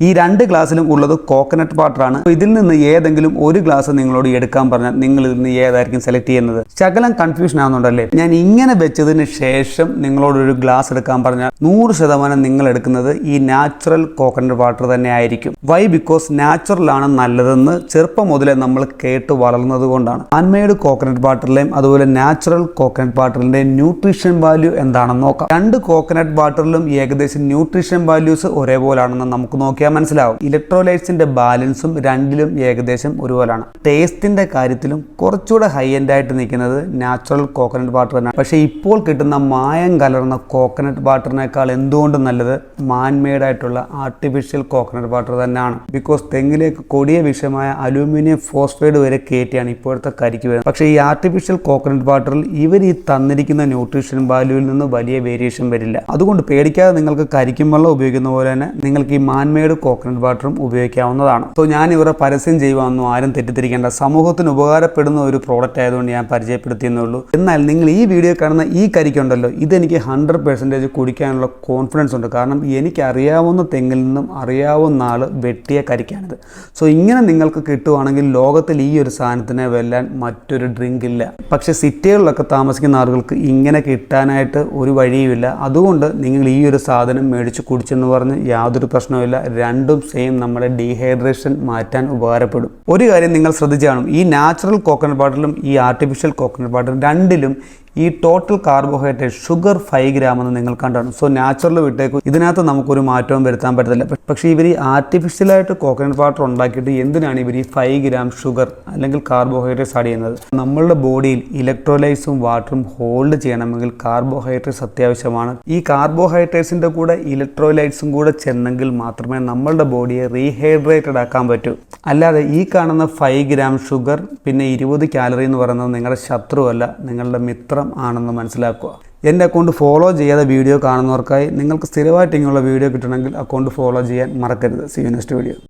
ഈ രണ്ട് ഗ്ലാസ്സിലും ഉള്ളത് കോക്കനട്ട് വാട്ടറാണ്. ഇതിൽ നിന്ന് ഏതെങ്കിലും ഒരു ഗ്ലാസ് നിങ്ങളോട് എടുക്കാൻ പറഞ്ഞാൽ നിങ്ങൾ ഇതിൽ നിന്ന് ഏതായിരിക്കും സെലക്ട് ചെയ്യുന്നത്? ശകലം കൺഫ്യൂഷൻ ആവുന്നുണ്ടല്ലേ? ഞാൻ ഇങ്ങനെ വെച്ചതിന് ശേഷം നിങ്ങളോട് ഒരു ഗ്ലാസ് എടുക്കാൻ പറഞ്ഞാൽ 100% നിങ്ങൾ എടുക്കുന്നത് ഈ നാച്ചുറൽ കോക്കനട്ട് വാട്ടർ തന്നെ ആയിരിക്കും. വൈ? ബിക്കോസ് നാച്ചുറൽ ആണ് നല്ലതെന്ന് ചെറുപ്പം മുതലേ നമ്മൾ കേട്ട് വളർന്നത് കൊണ്ടാണ്. ഹാൻഡ്മെയ്ഡ് കോക്കനട്ട് വാട്ടറിലെയും അതുപോലെ നാച്ചുറൽ കോക്കനട്ട് വാട്ടറിന്റെ ന്യൂട്രീഷൻ വാല്യൂ എന്താണെന്ന് നോക്കാം. രണ്ട് കോക്കനട്ട് വാട്ടറിലും ഏകദേശം ന്യൂട്രീഷൻ വാല്യൂസ് ഒരേപോലാണെന്ന് നമുക്ക് നോക്കിയാൽ മനസ്സിലാവും. ഇലക്ട്രോലൈറ്റ്സിന്റെ ബാലൻസും രണ്ടിലും ഏകദേശം ഒരുപോലാണ്. ടേസ്റ്റിന്റെ കാര്യത്തിലും കുറച്ചുകൂടെ ഹൈ എൻഡ് ആയിട്ട് നിൽക്കുന്നത് നാച്ചുറൽ കോക്കനട്ട് വാട്ടർ തന്നെയാണ്. പക്ഷേ ഇപ്പോൾ കിട്ടുന്ന മായം കലർന്ന കോക്കനട്ട് വാട്ടറിനേക്കാൾ എന്തുകൊണ്ടും നല്ലത് മാൻമെയ്ഡ് ആയിട്ടുള്ള ആർട്ടിഫിഷ്യൽ കോക്കനട്ട് വാട്ടർ തന്നെയാണ്. ബിക്കോസ് തെങ്ങിലേക്ക് കൊടിയ വിഷമായ അലൂമിനിയം ഫോസ്ഫൈഡ് വരെ കയറ്റിയാണ് ഇപ്പോഴത്തെ കരിക്ക് വരുന്നത്. പക്ഷേ ഈ ആർട്ടിഫിഷ്യൽ കോക്കനട്ട് വാട്ടറിൽ ഇവർ ഈ തന്നിരിക്കുന്ന ന്യൂട്രീഷൻ വാല്യൂവിൽ നിന്ന് വലിയ വേരിയേഷൻ വരില്ല. അതുകൊണ്ട് പേടിക്കാതെ നിങ്ങൾക്ക് കരിക്കും വെള്ളം ഉപയോഗിക്കുന്ന പോലെ തന്നെ നിങ്ങൾക്ക് ഈ മാൻമെയ്ഡ് കോക്കനട്ട് വാട്ടറും ഉപയോഗിക്കാവുന്നതാണ്. സോ ഞാൻ ഇവരെ പരസ്യം ചെയ്യുവാണെന്നും ആരും തെറ്റിദ്ധരിക്കേണ്ട. സമൂഹത്തിന് ഉപകാരപ്പെടുന്ന ഒരു പ്രോഡക്റ്റ് ആയതുകൊണ്ട് ഞാൻ പരിചയപ്പെടുത്തിയെന്നുള്ളൂ. എന്നാൽ നിങ്ങൾ ഈ വീഡിയോ കാണുന്ന ഈ കരിക്കുണ്ടല്ലോ, ഇതെനിക്ക് 100% കുടിക്കാനുള്ള കോൺഫിഡൻസ് ഉണ്ട്. കാരണം എനിക്ക് അറിയാവുന്ന തെങ്ങിൽ നിന്നും അറിയാവുന്ന ആൾ വെട്ടിയ കരിക്കാണിത്. സോ ഇങ്ങനെ നിങ്ങൾക്ക് കിട്ടുവാണെങ്കിൽ ലോകത്തിൽ ഈ ഒരു സാധനത്തിനെ വെല്ലാൻ മറ്റൊരു ഡ്രിങ്ക് ഇല്ല. പക്ഷേ സിറ്റികളിലൊക്കെ താമസിക്കുന്ന ആളുകൾക്ക് ഇങ്ങനെ കിട്ടാനായിട്ട് ഒരു വഴിയുമില്ല. അതുകൊണ്ട് നിങ്ങൾ ഈ ഒരു സാധനം മേടിച്ച് കുടിച്ചെന്ന് പറഞ്ഞ് യാതൊരു പ്രശ്നവുമില്ല. രണ്ടും സെയിം നമ്മുടെ ഡീഹൈഡ്രേഷൻ മാറ്റാൻ ഉപകാരപ്പെടും. ഒരു കാര്യം നിങ്ങൾ ശ്രദ്ധിച്ചു കാണും, ഈ നാച്ചുറൽ കോക്കനട്ട് വാട്ടറിലും ഈ ആർട്ടിഫിഷ്യൽ കോക്കനട്ട് വാട്ടറും രണ്ടിലും ഈ ടോട്ടൽ കാർബോഹൈഡ്രേറ്റ് ഷുഗർ 5 ഗ്രാം എന്ന് നിങ്ങൾ കണ്ടാണ്. സോ നാച്ചുറൽ വിട്ടേക്കും, ഇതിനകത്ത് നമുക്കൊരു മാറ്റവും വരുത്താൻ പറ്റത്തില്ല. പക്ഷേ ഇവർ ഈ ആർട്ടിഫിഷ്യലായിട്ട് കോക്കനട്ട് വാട്ടർ ഉണ്ടാക്കിയിട്ട് എന്തിനാണ് ഇവർ ഈ 5 ഗ്രാം ഷുഗർ അല്ലെങ്കിൽ കാർബോഹൈഡ്രേറ്റ്സ് ആഡ് ചെയ്യുന്നത്? നമ്മളുടെ ബോഡിയിൽ ഇലക്ട്രോലൈറ്റ്സും വാട്ടറും ഹോൾഡ് ചെയ്യണമെങ്കിൽ കാർബോഹൈഡ്രേറ്റ്സ് അത്യാവശ്യമാണ്. ഈ കാർബോഹൈഡ്രേറ്റ്സിൻ്റെ കൂടെ ഇലക്ട്രോലൈറ്റ്സും കൂടെ ചെന്നെങ്കിൽ മാത്രമേ നമ്മളുടെ ബോഡിയെ റീഹൈഡ്രേറ്റഡ് ആക്കാൻ പറ്റൂ. അല്ലാതെ ഈ കാണുന്ന 5 ഗ്രാം ഷുഗർ പിന്നെ 20 കാലറി എന്ന് പറയുന്നത് നിങ്ങളുടെ ശത്രുവല്ല, നിങ്ങളുടെ മിത്രം ആണെന്ന് മനസ്സിലാക്കുക. എൻ്റെ അക്കൗണ്ട് ഫോളോ ചെയ്യാതെ വീഡിയോ കാണുന്നവർക്കായി നിങ്ങൾക്ക് സ്ഥിരമായിട്ട് ഇങ്ങനെയുള്ള വീഡിയോ കിട്ടണമെങ്കിൽ അക്കൗണ്ട് ഫോളോ ചെയ്യാൻ മറക്കരുത്. See you next video.